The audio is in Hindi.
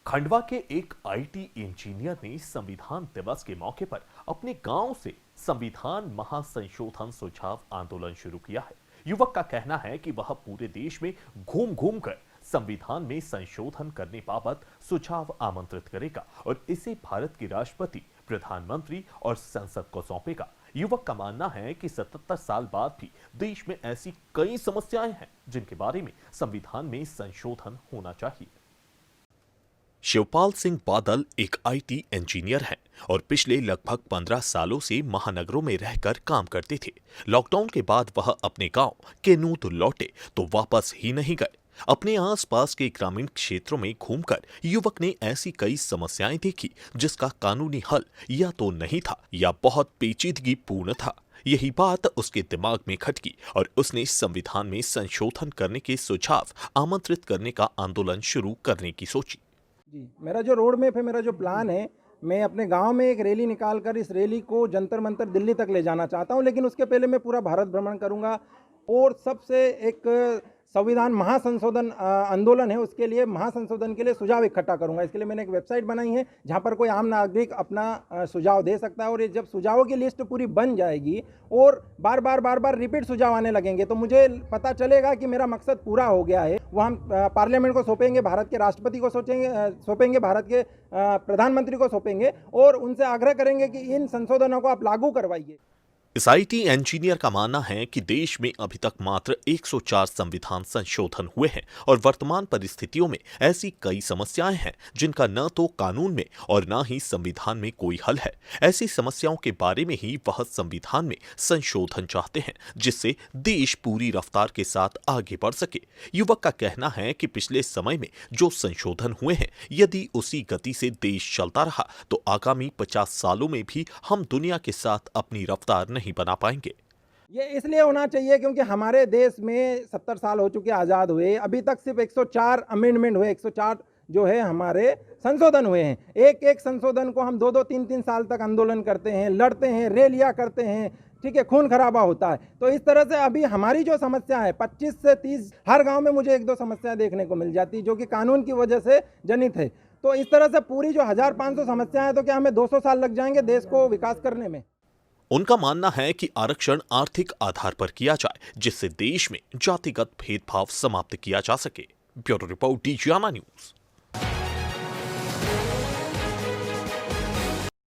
खंडवा के एक आईटी इंजीनियर ने संविधान दिवस के मौके पर अपने गांव से संविधान महासंशोधन सुझाव आंदोलन शुरू किया है। युवक का कहना है कि वह पूरे देश में घूम घूम कर संविधान में संशोधन करने बाबत सुझाव आमंत्रित करेगा और इसे भारत के राष्ट्रपति, प्रधानमंत्री और संसद को सौंपेगा। युवक का मानना है कि 77 साल बाद भी देश में ऐसी कई समस्याएं हैं जिनके बारे में संविधान में संशोधन होना चाहिए। शिवपाल सिंह बादल एक आईटी इंजीनियर हैं और पिछले लगभग 15 सालों से महानगरों में रहकर काम करते थे। लॉकडाउन के बाद वह अपने गांव केनूत लौटे तो वापस ही नहीं गए। अपने आसपास के ग्रामीण क्षेत्रों में घूमकर युवक ने ऐसी कई समस्याएं देखी जिसका कानूनी हल या तो नहीं था या बहुत पेचीदगी पूर्ण था। यही बात उसके दिमाग में खटकी और उसने संविधान में संशोधन करने के सुझाव आमंत्रित करने का आंदोलन शुरू करने की सोची। जी, मेरा जो रोड मैप है, मेरा जो प्लान है, मैं अपने गांव में एक रैली निकालकर इस रैली को जंतर मंतर दिल्ली तक ले जाना चाहता हूं, लेकिन उसके पहले मैं पूरा भारत भ्रमण करूंगा और सबसे एक संविधान महासंशोधन आंदोलन है, उसके लिए महासंशोधन के लिए सुझाव इकट्ठा करूंगा। इसके लिए मैंने एक वेबसाइट बनाई है जहां पर कोई आम नागरिक अपना सुझाव दे सकता है और ये जब सुझावों की लिस्ट पूरी बन जाएगी और बार बार रिपीट सुझाव आने लगेंगे तो मुझे पता चलेगा कि मेरा मकसद पूरा हो गया है। वो हम पार्लियामेंट को सौंपेंगे, भारत के राष्ट्रपति को सौंपेंगे, भारत के प्रधानमंत्री को सौंपेंगे और उनसे आग्रह करेंगे कि इन संशोधनों को आप लागू करवाइए। इस आईटी इंजीनियर का मानना है कि देश में अभी तक मात्र 104 संविधान संशोधन हुए हैं और वर्तमान परिस्थितियों में ऐसी कई समस्याएं हैं जिनका न तो कानून में और न ही संविधान में कोई हल है। ऐसी समस्याओं के बारे में ही वह संविधान में संशोधन चाहते हैं जिससे देश पूरी रफ्तार के साथ आगे बढ़ सके। युवक का कहना है कि पिछले समय में जो संशोधन हुए हैं, यदि उसी गति से देश चलता रहा तो आगामी 50 सालों में भी हम दुनिया के साथ अपनी रफ्तार नहीं बना पाएंगे। ये इसलिए होना चाहिए क्योंकि हमारे देश में 70 साल हो चुके आज़ाद हुए, अभी तक सिर्फ 104 अमेंडमेंट हुए, 104 जो है हमारे संशोधन हुए हैं। एक एक संशोधन को हम 2-2, 3-3 साल तक आंदोलन करते हैं, लड़ते हैं, रैलियां करते हैं, ठीक है, खून खराबा होता है। तो इस तरह से अभी हमारी जो समस्या है 25 से 30 हर गांव में मुझे 1-2 समस्याएं देखने को मिल जाती जो कि कानून की वजह से जनित है। तो इस तरह से पूरी जो 1500 समस्याएं हैं तो क्या हमें 200 साल लग जाएंगे देश को विकास करने में। उनका मानना है कि आरक्षण आर्थिक आधार पर किया जाए जिससे देश में जातिगत भेदभाव समाप्त किया जा सके। ब्यूरो रिपोर्ट, डीजीआमा न्यूज।